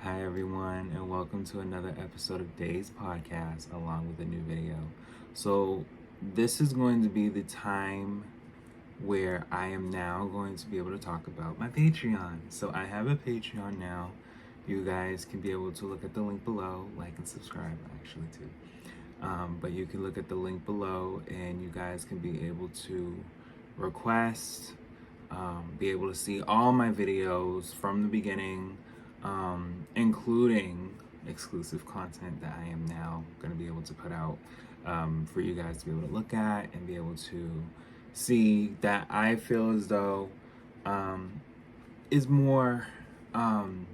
Hi everyone, and welcome to another episode of Day's Podcast along with a new video. So this is going to be the time where I am now going to be able to talk about my Patreon. So I have a Patreon now. You guys can be able to look at the link below, like and subscribe actually too. But you can look at the link below and you guys can be able to request, be able to see all my videos from the beginning, including exclusive content that I am now going to be able to put out for you guys to be able to look at and be able to see that I feel as though is more, to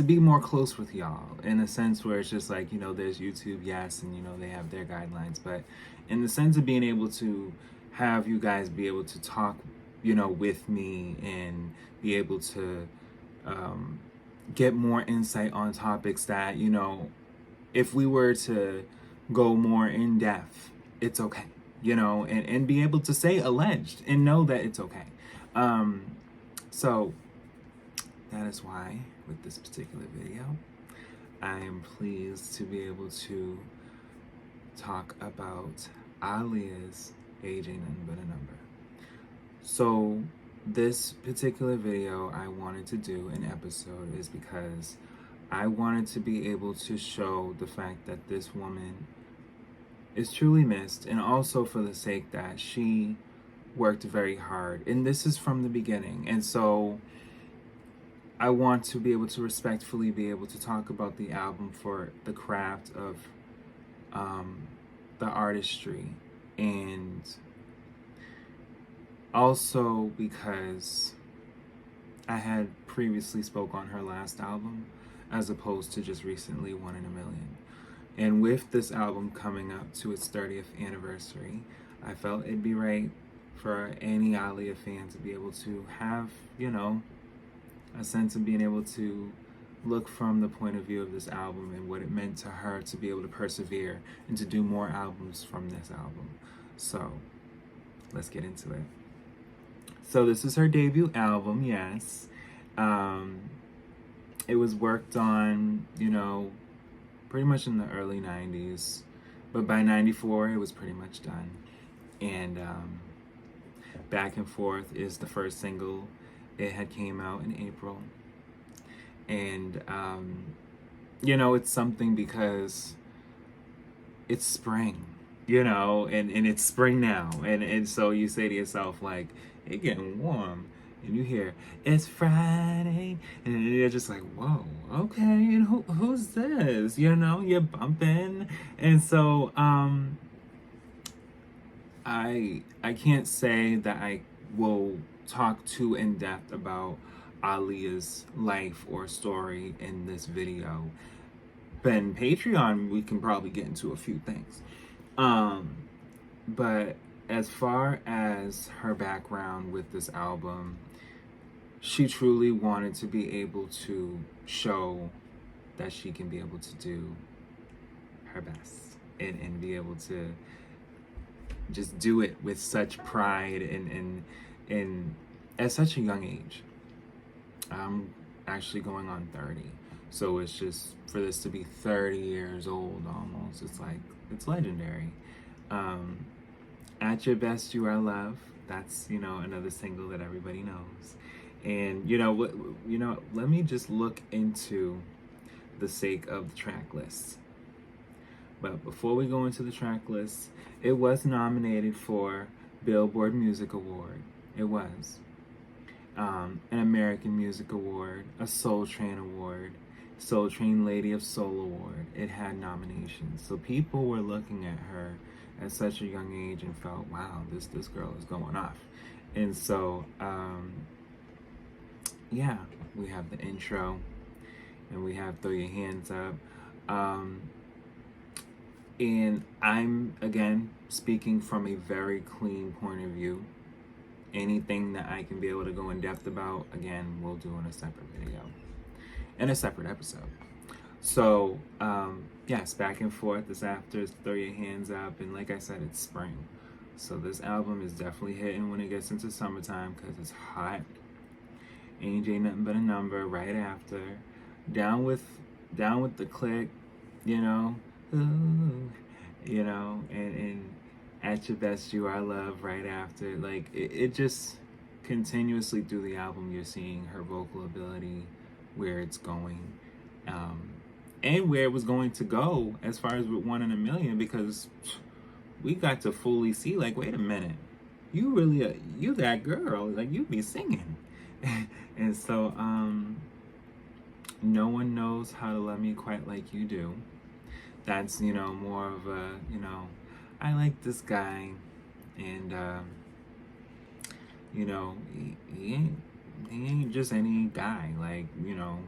be more close with y'all in a sense where it's just like, there's YouTube, yes, and, they have their guidelines, but in the sense of being able to have you guys be able to talk, with me and be able to get more insight on topics that, if we were to go more in depth, it's okay, and be able to say alleged and know that it's okay. So that is why with this particular video, I am pleased to be able to talk about Aaliyah's Age Ain't Nothing But a Number. So this particular video I wanted to do an episode is because I wanted to be able to show the fact that this woman is truly missed, and also for the sake that she worked very hard, and this is from the beginning. And so I want to be able to respectfully be able to talk about the album for the craft of the artistry, and also because I had previously spoke on her last album as opposed to just recently One in a Million. And with this album coming up to its 30th anniversary, I felt it'd be right for any Aaliyah fan to be able to have, a sense of being able to look from the point of view of this album and what it meant to her to be able to persevere and to do more albums from this album. So let's get into it. So this is her debut album, yes. It was worked on, pretty much in the early 90s. But by 94, it was pretty much done. And Back and Forth is the first single. It had came out in April. And, it's something because it's spring, and it's spring now. And so you say to yourself, like, it's getting warm. And you hear, it's Friday. And you're just like, whoa, okay. And who's this? You're bumping. And so I can't say that I will talk too in depth about Aaliyah's life or story in this video. But in Patreon, we can probably get into a few things. But as far as her background with this album, she truly wanted to be able to show that she can be able to do her best and be able to just do it with such pride and at such a young age. I'm actually going on 30. So it's just, for this to be 30 years old almost, it's like, it's legendary. At Your Best You Are Love, that's, another single that everybody knows. And, let me just look into the sake of the track list. But before we go into the track list, it was nominated for Billboard Music Award. It was. An American Music Award, a Soul Train Award, Soul Train Lady of Soul Award. It had nominations. So people were looking at her at such a young age and felt, wow, this girl is going off. And so, we have the intro and we have Throw Your Hands Up. And I'm, again, speaking from a very clean point of view. Anything that I can be able to go in depth about, again, we'll do in a separate video, in a separate episode. So, yes, Back and Forth is after Throw Your Hands Up, and like I said, it's spring. So this album is definitely hitting when it gets into summertime because it's hot. Age Ain't Nothing But a Number right after. Down with Down with the Click, you know. Ooh, you know, and At Your Best You Are Love right after. Like it just continuously through the album you're seeing her vocal ability, where it's going. Um, and where it was going to go as far as with One in a Million, because we got to fully see, like, wait a minute, you really you that girl, like you be singing. And so No One Knows How to Love Me Quite Like You Do. That's, you know, more of a, you know, I like this guy, and you know, he ain't just any guy, like, you know,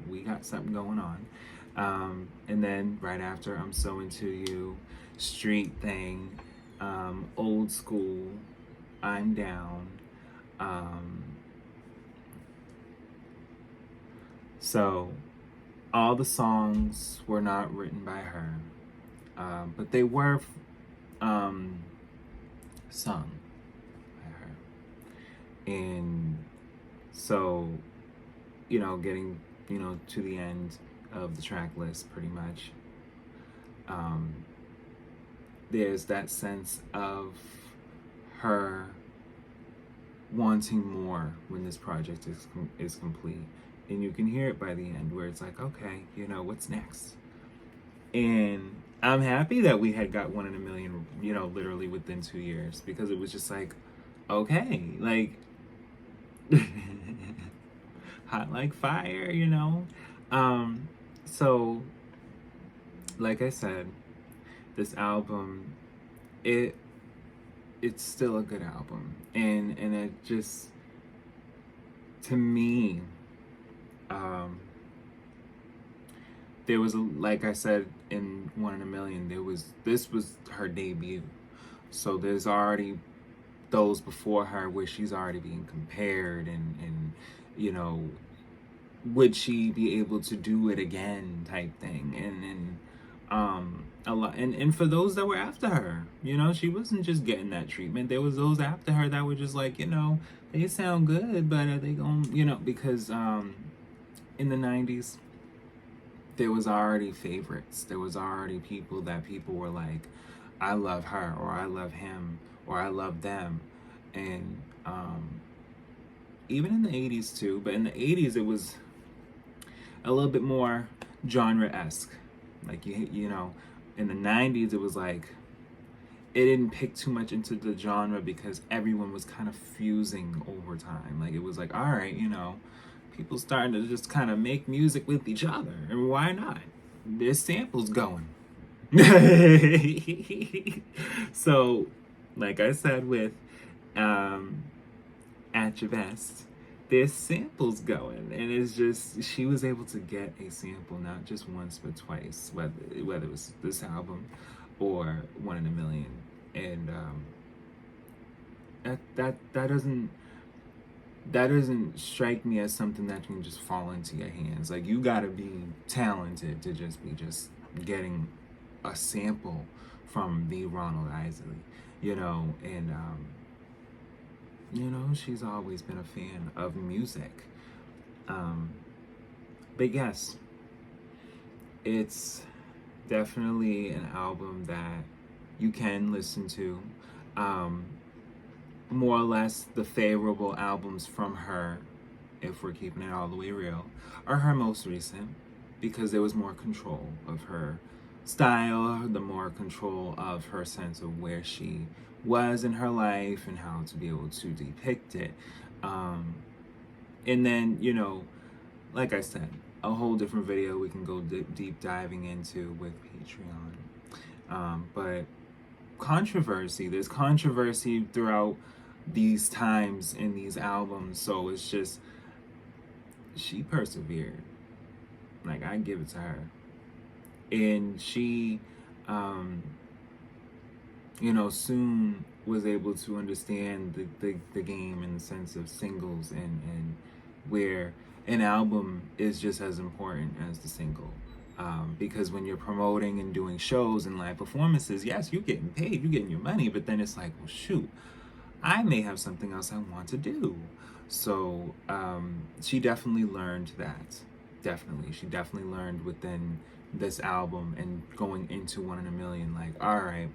we got something going on. And then right after I'm So Into You, Street Thing, Old School, I'm Down. So all the songs were not written by her, but they were sung by her. And so, you know, getting, you know, to the end of the track list pretty much, there's that sense of her wanting more when this project is complete. And you can hear it by the end where it's like, okay, you know, what's next? And I'm happy that we had got One in a Million, you know, literally within 2 years, because it was just like, okay, like, hot like fire, you know? So, like I said, this album, it's still a good album. And it just, to me, there was, like I said in One in a Million, this was her debut. So there's already those before her where she's already being compared, and you know, would she be able to do it again type thing. And a lot, and for those that were after her, you know, she wasn't just getting that treatment. There was those after her that were just like, you know, they sound good, but are they going, you know, because in the 90s, there was already favorites. There was already people that people were like, I love her, or I love him, or I love them. And even in the 80s too, but in the 80s it was a little bit more genre-esque. Like, you know, in the 90s it was like, it didn't pick too much into the genre because everyone was kind of fusing over time. Like, it was like, all right, you know, people starting to just kind of make music with each other, and why not? There's samples going. So, like I said with At Your Best, there's samples going, and it's just, she was able to get a sample not just once but twice, whether it was this album or One in a Million. And that doesn't strike me as something that can just fall into your hands. Like, you gotta be talented to just be just getting a sample from the Ronald Isley, you know. And you know, she's always been a fan of music. But yes, it's definitely an album that you can listen to. More or less the favorable albums from her, if we're keeping it all the way real, are her most recent, because there was more control of her style, the more control of her sense of where she was in her life and how to be able to depict it. And then, you know, like I said, a whole different video we can go deep diving into with Patreon. But there's controversy throughout these times in these albums, so it's just, she persevered. Like, I give it to her. And she you know, soon was able to understand the game in the sense of singles, and where an album is just as important as the single. Because when you're promoting and doing shows and live performances, yes, you're getting paid, you're getting your money, but then it's like, well, shoot, I may have something else I want to do. So she definitely learned that. Definitely. She definitely learned within this album and going into One in a Million, like, all right,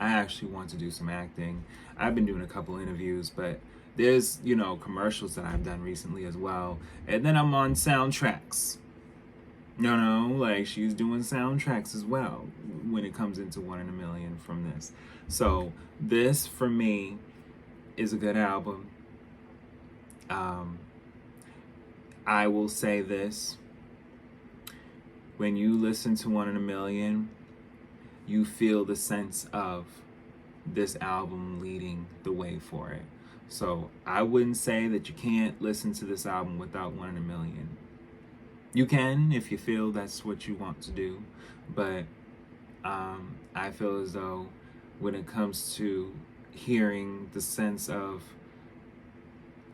I actually want to do some acting. I've been doing a couple interviews, but there's, commercials that I've done recently as well. And then I'm on soundtracks. Like she's doing soundtracks as well when it comes into One in a Million from this. So this for me is a good album. I will say this. When you listen to One in a Million, you feel the sense of this album leading the way for it. So I wouldn't say that you can't listen to this album without One in a Million. You can if you feel that's what you want to do, but I feel as though when it comes to hearing the sense of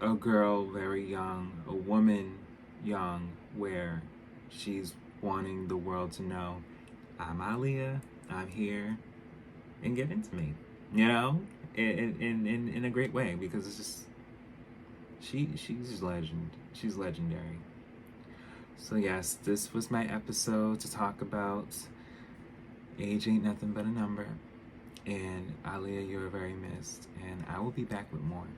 a girl very young, a woman young, where she's wanting the world to know, I'm Aaliyah, I'm here, and get into me, in a great way, because it's just, she's legend. She's legendary. So yes, this was my episode to talk about age ain't nothing but a number. And Aaliyah, you're very missed. And I will be back with more.